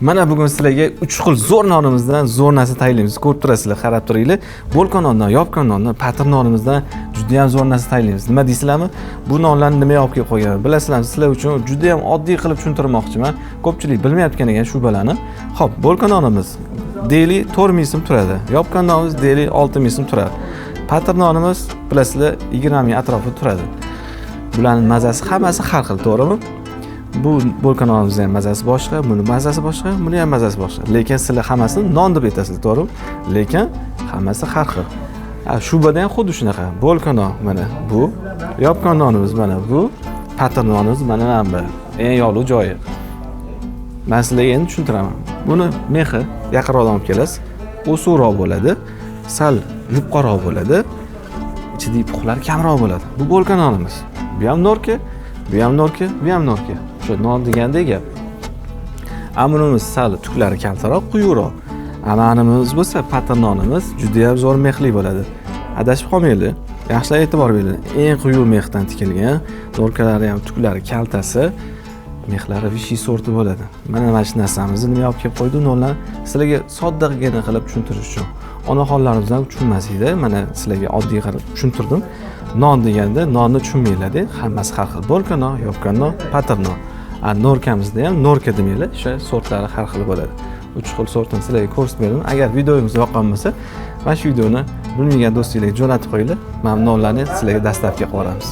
Mana bugun sizlarga 3 xil zo'r nonimizdan zo'r narsa tayyorlaymiz. Ko'rib turasizlar, qarab turinglar. Bo'lkan nondan, yopgan nondan, patir nonimizdan juda ham zo'r narsa tayyorlaymiz. Nima deysizlarmi? Bu nonlarni nima olib kelib qo'ygan? Bilasizlarmi, sizlar uchun juda ham oddiy qilib tushuntirmoqchiman. Ko'pchilik bilmayotgan ekan shu balani. Xo'p, bo'lkan nonimiz deyli 4 ming so'm turadi. Yopgan nonimiz deyli 6 ming so'm turadi. Patir nonimiz bilasizlar 20 ming atrofida turadi. Bularning mazasi hammasi har xil, to'g'rimi? Bu bo'lkan nonimizning ham mazasi boshqa, buni mazasi boshqa, buni ham mazasi boshqa. Lekin sizlar hammasini non deb aytasizlar, to'g'rimi? Lekin hammasi har xil. Shubada ham xuddi shunaqa. Bo'lkan non mana bu, yopgan nonimiz mana bu, patir nonimiz mana bu. Eng yorliq joyi. Men sizlarga endi tushuntiraman. Buni mexi yaqinroqdan olib kelasiz. O'suvroq bo'ladi, sal yupqaroq bo'ladi. Ichidagi puxlar kamroq bo'ladi. Bu bo'lkan nonimiz. Bu ham norka, bu ham norka, bu ham norka. Shu non degandek gap. Amunimiz sal tuklari kamtaroq, quyuqroq. Amanimiz bo'lsa, patir nonimiz juda ham zo'r mexli bo'ladi. Adashib qolmanglar. Yaxshilab e'tibor bering. Eng quyuq mexdan tikilgan, norkalari ham tuklari kaltasi, mexlari vishi sorti bo'ladi. Mana shu narsamizni nima olib kelib qo'ydi nonlar sizlarga soddagina qilib tushuntirish uchun. Onaxonlarimizdan tushunmasingda, mana sizlarga oddiy qilib tushuntirdim. Non deganda nonni tushunmanglar-da, hammasi har xil. Bo'lkan non, yopgan non, patir non. Norkamizda ham norka demanglar, o'sha sortlari har xil bo'ladi. 3 xil sortini sizlarga ko'rsatib berdim. Agar videomiz yoqqan bo'lsa, mana shu videoni bilmagan do'stinglarga jo'natib qo'yinglar. Mana nonlarni sizlarga dastlabki qilib boramiz.